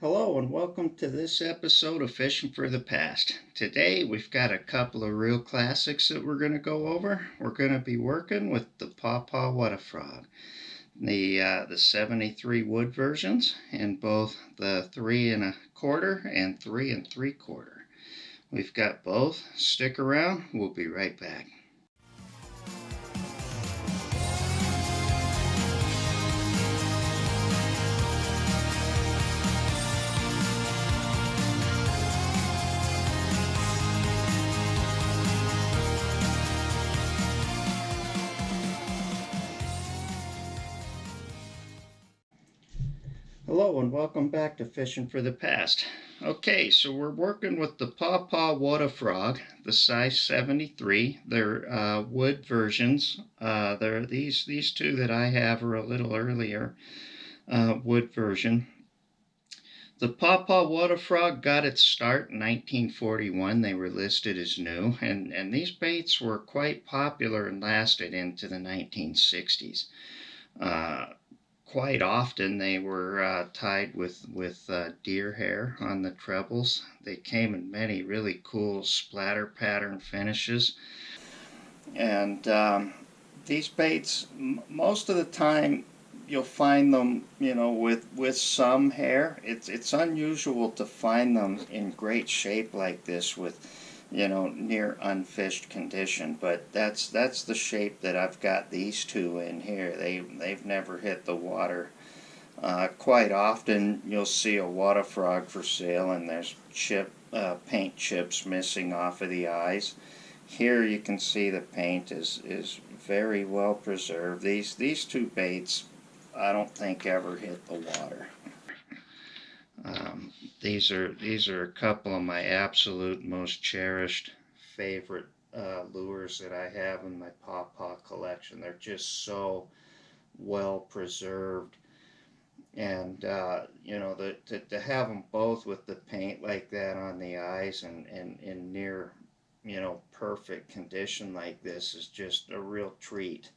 Hello and welcome to this episode of Fishing for the Past. Today we've got a couple of real classics that we're going to go over. We're going to be working with the PAW PAW Wotta-Frog, the 73 wood versions in both the 3 1/4 and 3 3/4. We've got both. Stick around. We'll be right back. Hello and welcome back to Fishing for the Past. Okay, so we're working with the PAW PAW Wotta-Frog, the size 73. They're wood versions. They're these two that I have are a little earlier wood version. The PAW PAW Wotta-Frog got its start in 1941. They were listed as new, and these baits were quite popular and lasted into the 1960s. Quite often they were tied with deer hair on the trebles. They came in many really cool splatter pattern finishes. And these baits, most of the time, you'll find them, with some hair. It's unusual to find them in great shape like this with, near unfished condition. But that's the shape that I've got these two in here. They've never hit the water. Quite often you'll see a Wotta-Frog for sale and there's paint chips missing off of the eyes. Here you can see the paint is very well preserved. These two baits I don't think ever hit the water. These are a couple of my absolute most cherished favorite lures that I have in my PAW PAW collection. They're just so well preserved. And to have them both with the paint like that on the eyes and in near perfect condition like this is just a real treat.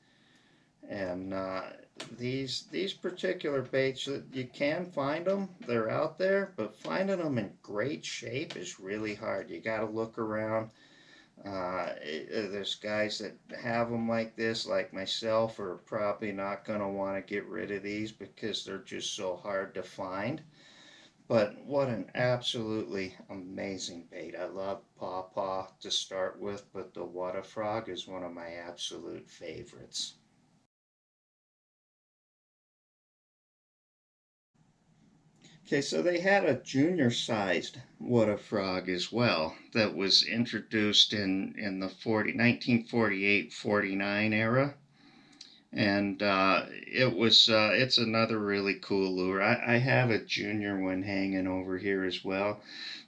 And these particular baits, you can find them, they're out there, but finding them in great shape is really hard. You got to look around. There's guys that have them like this, like myself, are probably not going to want to get rid of these because they're just so hard to find. But what an absolutely amazing bait. I love PAW PAW to start with, but the Wotta-Frog is one of my absolute favorites. Okay, so they had a junior sized Wotta-Frog as well that was introduced in the 1948-49 era. And it's another really cool lure. I have a junior one hanging over here as well.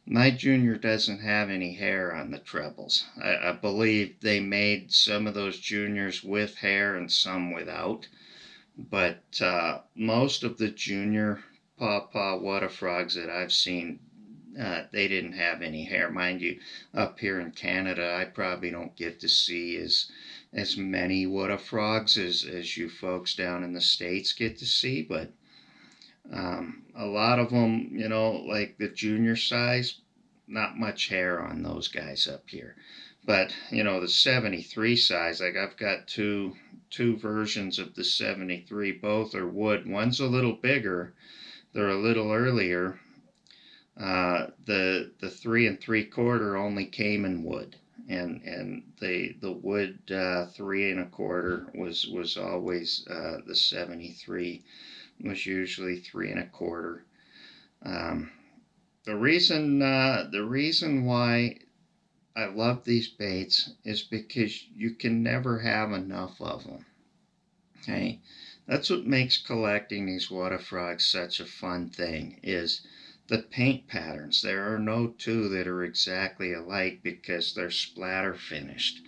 My junior doesn't have any hair on the trebles. I believe they made some of those juniors with hair and some without. But most of the junior PAW PAW Wotta-Frogs that I've seen, they didn't have any hair. Mind you, up here in Canada, I probably don't get to see as many Wotta-Frogs as you folks down in the States get to see, but a lot of them, like the junior size, not much hair on those guys up here. But, the 73 size, like I've got two versions of the 73, both are wood. One's a little bigger, they're a little earlier. The 3 3/4 only came in wood, and the wood 3 1/4 was always the 73 was usually 3 1/4. The reason why I love these baits is because you can never have enough of them. Okay, that's what makes collecting these Wotta-Frogs such a fun thing, is the paint patterns. There are no two that are exactly alike because they're splatter finished.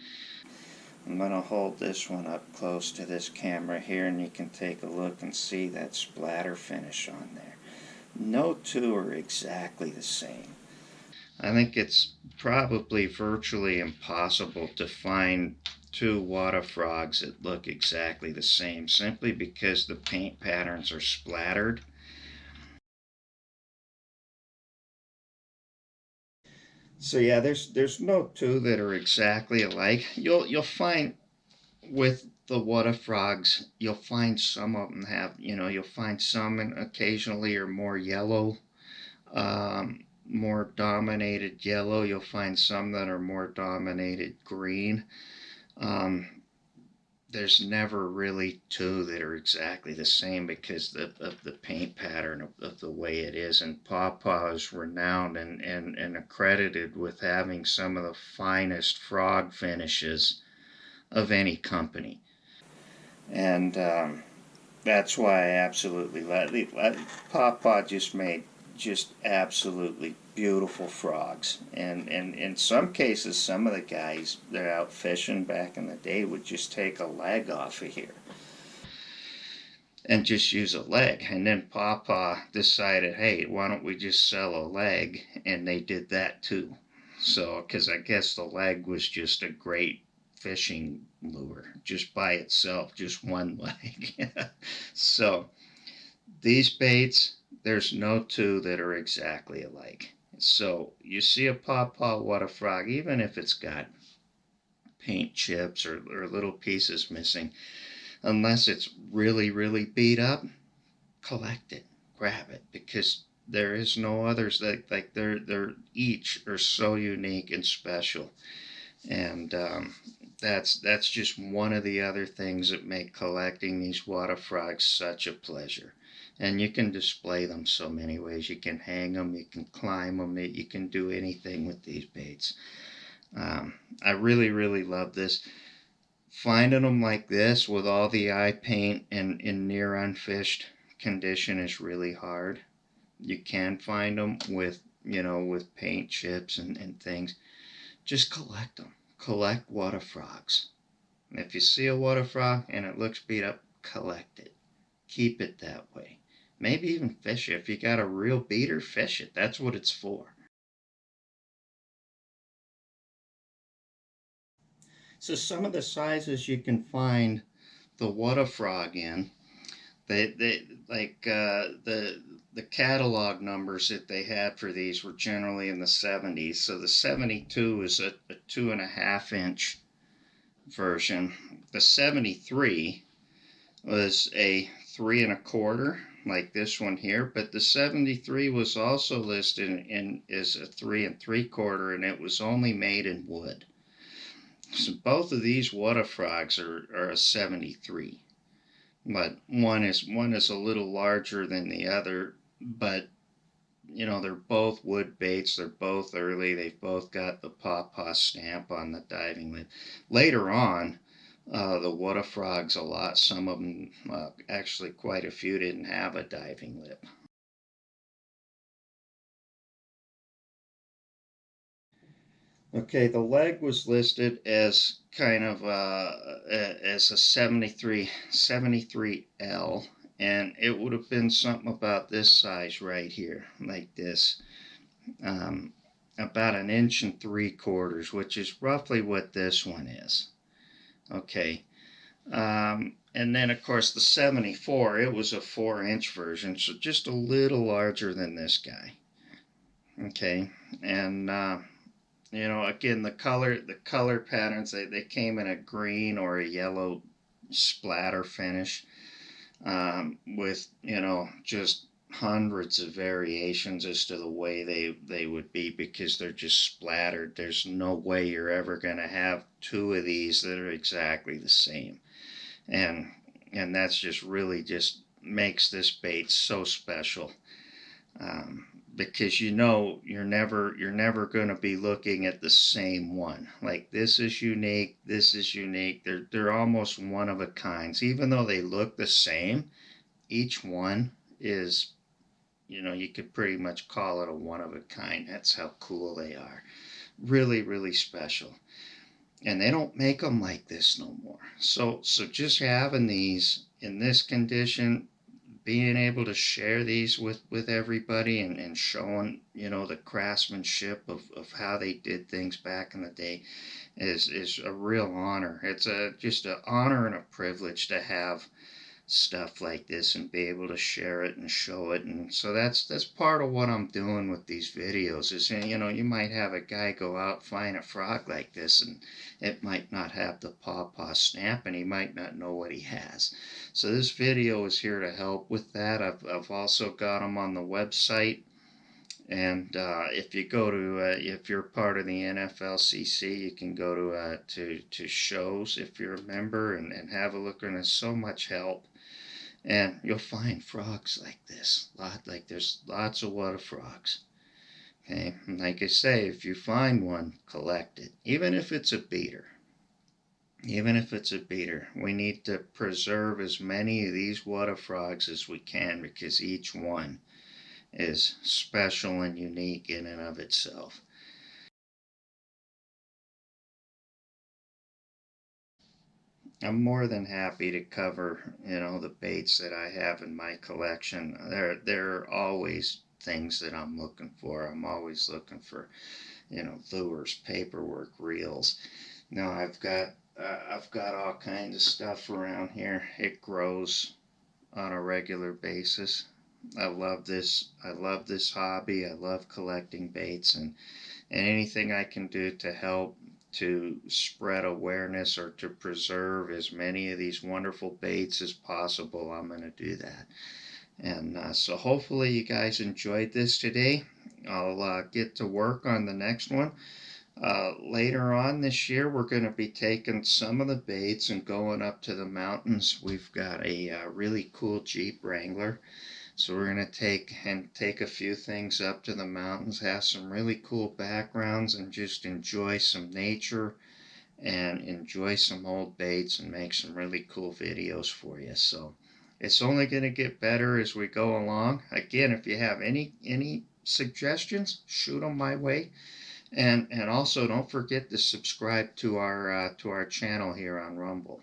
I'm going to hold this one up close to this camera here and you can take a look and see that splatter finish on there. No two are exactly the same. I think it's probably virtually impossible to find two Wotta-Frogs that look exactly the same, simply because the paint patterns are splattered. So yeah, there's no two that are exactly alike. You'll find with the water frogs, you'll find some of them have, you'll find some and occasionally are more yellow, more dominated yellow. You'll find some that are more dominated green. Um, there's never really two that are exactly the same because of the paint pattern of the way it is. And Paw Paw is renowned and accredited with having some of the finest frog finishes of any company. And that's why I absolutely love it. Papa just made just absolutely beautiful frogs, and in some cases, some of the guys that are out fishing back in the day would just take a leg off of here and just use a leg. And then Papa decided, hey, why don't we just sell a leg? And they did that too. So, because I guess the leg was just a great fishing lure just by itself, just one leg. So, these baits, there's no two that are exactly alike. So, you see a Paw Paw Wotta-Frog, even if it's got paint chips or little pieces missing, unless it's really, really beat up, collect it, grab it, because there is no others that like they're each are so unique and special, and that's just one of the other things that make collecting these water frogs such a pleasure. And you can display them so many ways. You can hang them, you can climb them, you can do anything with these baits. Um, I really, really love this. Finding them like this with all the eye paint and in near unfished condition is really hard. You can find them with, with paint chips and things. Just collect them. Collect water frogs. And if you see a water frog and it looks beat up, collect it. Keep it that way. Maybe even fish it. If you got a real beater, fish it. That's what it's for. So some of the sizes you can find the water frog in, they like the catalog numbers that they had for these were generally in the 70s. So the 72 is a 2.5 inch version. The 73 was a 3 1/4, like this one here, but the 73 was also listed in as a 3 3/4, and it was only made in wood. So both of these water frogs are a 73, but one is a little larger than the other, but they're both wood baits. They're both early. They've both got the Paw Paw stamp on the diving lid. Later on, the water frogs, a lot. Some of them, actually, quite a few, didn't have a diving lip. Okay, the leg was listed as kind of as a 73L, and it would have been something about this size right here, like this. Um, about 1 3/4 inches, which is roughly what this one is. Okay. And then, of course, the 74, it was a 4 inch version, so just a little larger than this guy. Okay. And, again, the color patterns, they came in a green or a yellow splatter finish, with, just hundreds of variations as to the way they would be because they're just splattered. There's no way you're ever going to have two of these that are exactly the same. And that's just really just makes this bait so special, because you're never going to be looking at the same one. Like this is unique, this is unique. They're almost one of a kinds, even though they look the same. Each one is, you could pretty much call it a one of a kind. That's how cool they are. Really, really special. And they don't make them like this no more. So just having these in this condition, being able to share these with everybody, and showing, the craftsmanship of how they did things back in the day is a real honor. It's just an honor and a privilege to have stuff like this and be able to share it and show it. And so that's part of what I'm doing with these videos is, you might have a guy go out find a frog like this, and it might not have the paw stamp, and he might not know what he has. So this video is here to help with that. I've also got them on the website. And if you go to, if you're part of the NFLCC, you can go to shows if you're a member, and have a look. And there's so much help, and you'll find frogs like this. There's lots of Wotta-Frogs. Okay, and like I say, if you find one, collect it, even if it's a beater. Even if it's a beater, we need to preserve as many of these Wotta-Frogs as we can, because each one is special and unique in and of itself. I'm more than happy to cover, the baits that I have in my collection. There are always things that I'm looking for. I'm always looking for, lures, paperwork, reels. I've got all kinds of stuff around here. It grows on a regular basis. I love this. I love this hobby. I love collecting baits, and anything I can do to help to spread awareness or to preserve as many of these wonderful baits as possible, I'm going to do that. And so hopefully you guys enjoyed this today. I'll get to work on the next one. Later on this year, we're going to be taking some of the baits and going up to the mountains. We've got a really cool Jeep Wrangler. So we're going to take a few things up to the mountains, have some really cool backgrounds, and just enjoy some nature and enjoy some old baits and make some really cool videos for you. So it's only going to get better as we go along. Again, if you have any suggestions, shoot them my way. And also don't forget to subscribe to our channel here on Rumble.